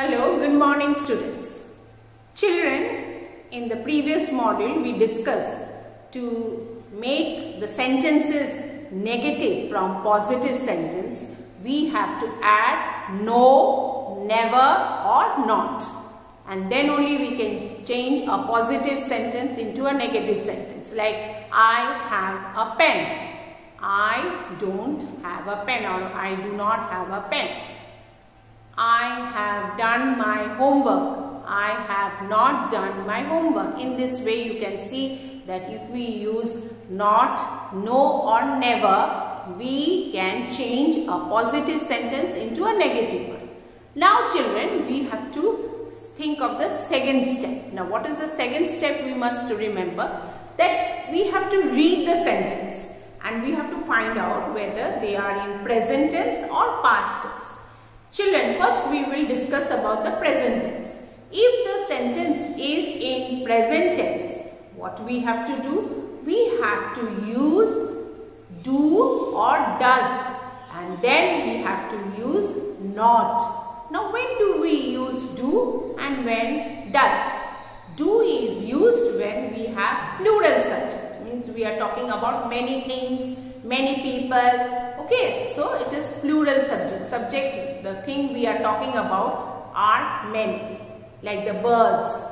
Hello, good morning students. Children, in the previous module we discussed to make the sentences negative from positive sentence, we have to add no, never or not. And then only we can change a positive sentence into a negative sentence, like I have a pen. I don't have a pen, or I do not have a pen. I have done my homework. I have not done my homework. In this way you can see that if we use not, no or never, we can change a positive sentence into a negative one. Now children, we have to think of the second step. Now what is the second step? We must remember that we have to read the sentence and we have to find out whether they are in present tense or past tense. Children, first we will discuss about the present tense. If the sentence is in present tense, what we have to do? We have to use do or does, and then we have to use not. Now when do we use do and when does? Do is used when we have plural subject. Means we are talking about many things, many people. Okay, so it is plural subject. Subject, the thing we are talking about are many, like the birds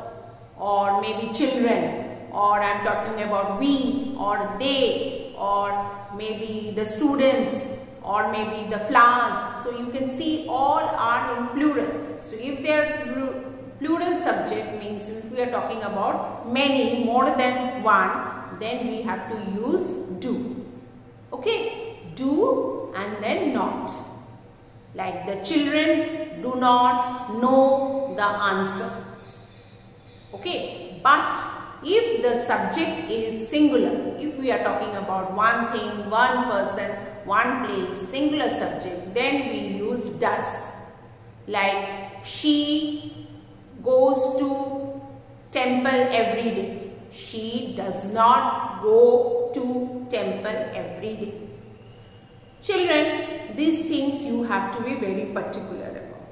or maybe children, or I am talking about we or they, or maybe the students, or maybe the flowers. So you can see all are in plural. So if they are plural subject, means if we are talking about many, more than one, then we have to use do. Okay, do and then not. Like the children do not know the answer. Okay, but if the subject is singular, if we are talking about one thing, one person, one place, singular subject, then we use does. Like she goes to temple every day. She does not go to temple every day. Children, these things you have to be very particular about.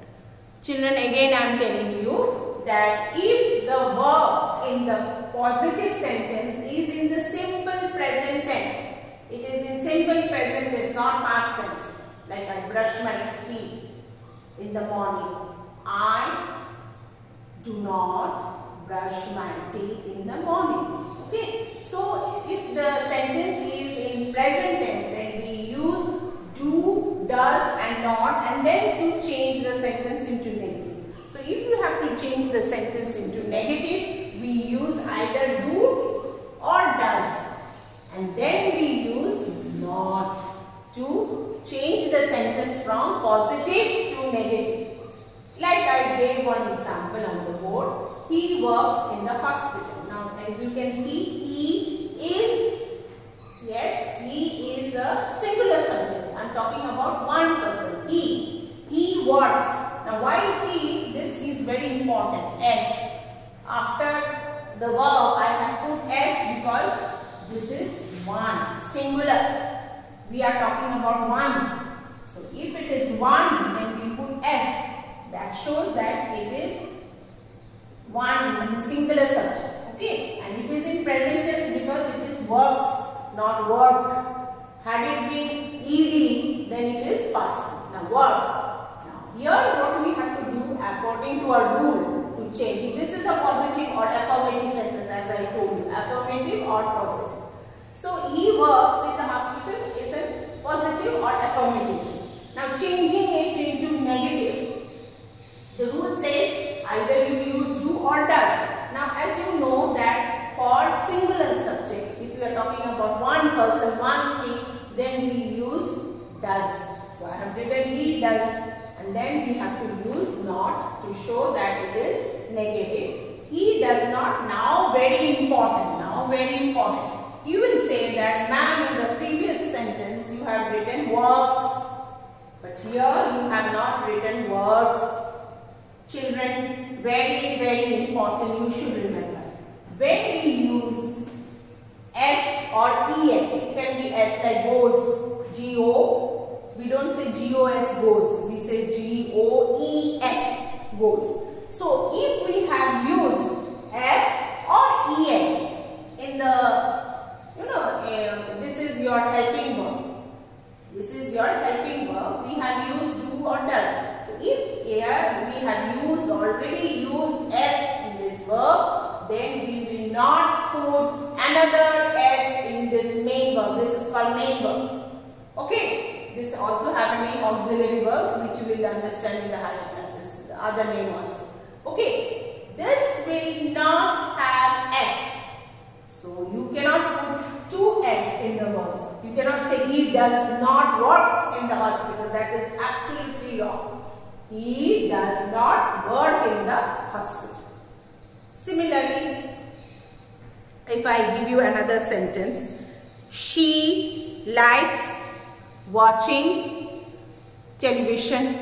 Children, again I am telling you that if the verb in the positive sentence is in the simple present tense, it is in simple present tense, not past tense. Like I brush my teeth in the morning. I do not brush my teeth in the morning. Okay, so if the sentence is in present tense, then we use do, does and not, and then to change the sentence into negative. So if you have to change the sentence into negative, we use either do or does, and then we use not to change the sentence from positive to negative. Like I gave one example on the board. He works in the hospital. Now as you can see, he is a singular subject. I am talking about one person. He works. Now why see this is very important. S. After the verb I have put S because this is one, singular. We are talking about one. So if it is one, then we put S. That shows that it is one, singular subject. Okay, and it is in present tense because it is works, not worked. Had it been ed, then it is past tense. Now works. Now here what we have to do according to our rule to change. This is a positive or affirmative sentence, as I told you, affirmative or positive. So he works in the hospital is a positive or affirmative sentence. Now changing it into negative, the rule says either you use do or does. Now as you know that for singular subject, if we are talking about one person, one thing, then we use does. So I have written he does, and then we have to use not to show that it is negative. He does not. Now very important. You will say that ma'am, in the previous sentence you have written works, but here you have not written works. Children, very important, you should remember. When we use S or ES, it can be S like goes, G-O. We don't say G-O-S goes, we say G-O-E-S. goes. So if we have used S or ES in the, this is your helping verb. This is your helping verb. We have used do or does. So if here we have already used S in this verb, then we will not put another S in this main verb. This is called main verb. Okay. This also have many auxiliary verbs which you will understand in the higher classes. The other name also. Okay. This will not have S. So you cannot put two S in the verbs. You cannot say he does not works in the hospital. That is absolutely wrong. He does not work in the hospital. Similarly, if I give you another sentence, she likes watching television.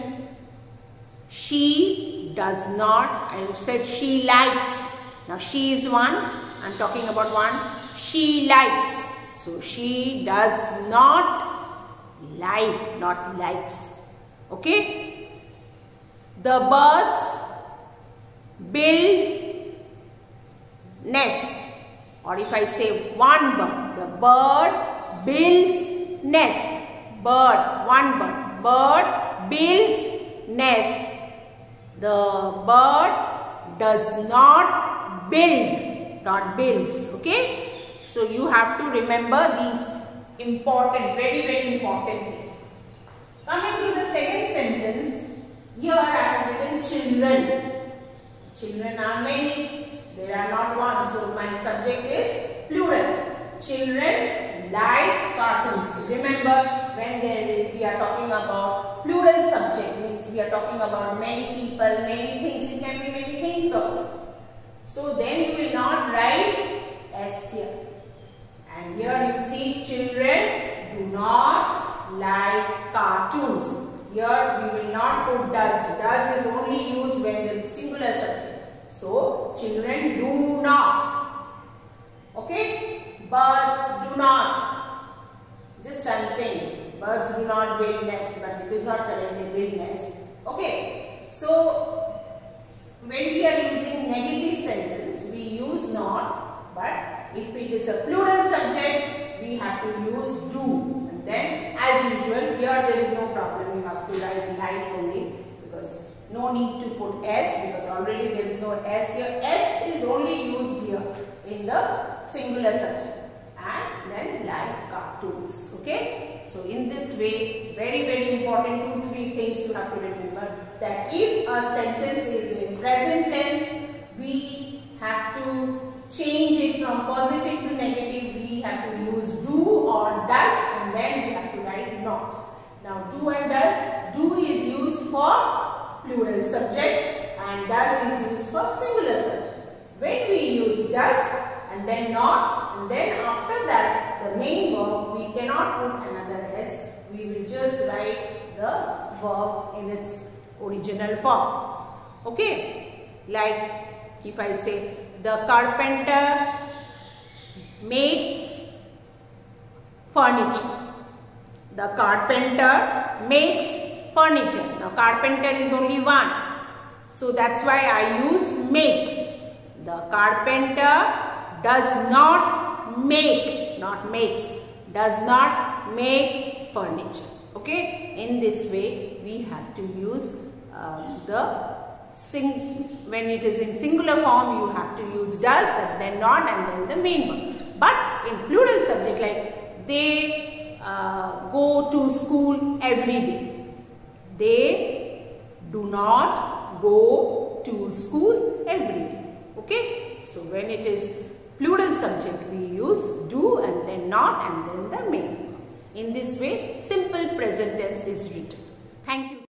She does not. I said she likes. Now she is one. I am talking about one. She likes. So she does not like, not likes. Okay. The birds build nest. Or if I say one bird, the bird builds nest. Bird, one bird. Bird builds nest. The bird does not build, not builds. Okay. So you have to remember these important, very, very important things. Coming to the second sentence, here I have written children. Children are many. There are not one. So my subject is plural. Children like cartoons. Remember, when we are talking about plural subject, means we are talking about many people, many things. It can be many things also. So then you will not write S here. And here you see children do not like cartoons. Here we will not put does. Does is only used when there is singular subject. So children do not. Okay. Birds do not. Just I am saying. Birds do not build nest, but it is not correct. They build nest. Okay. So when we are using negative sentence, we use not. But if it is a plural subject, we have to use do. And then as usual, here there is no problem. You have to write like only, because no need to put S, because already there is no S here. S is only used here in the singular subject. And then like cartoons. Okay. So in this way, very, very important 2-3 things you have to remember. That if a sentence is in present tense, we have to change it from positive to negative. We have to use do or does, and then we have to write not. Now do and does. Do is used for plural subject and does is used for singular subject. When we use does and then not, and then after that the main verb, we cannot put another S. We will just write the verb in its original form. Okay. Like if I say the carpenter makes furniture. The carpenter makes furniture. Now carpenter is only one. So that's why I use makes. The carpenter does not make, not makes, does not make furniture. Okay. In this way we have to use when it is in singular form, you have to use does and then not and then the main one. But in plural subject, like they go to school every day. They do not go to school every day. Okay. So when it is plural subject, we use do and then not and then the main one. In this way, simple present tense is written. Thank you.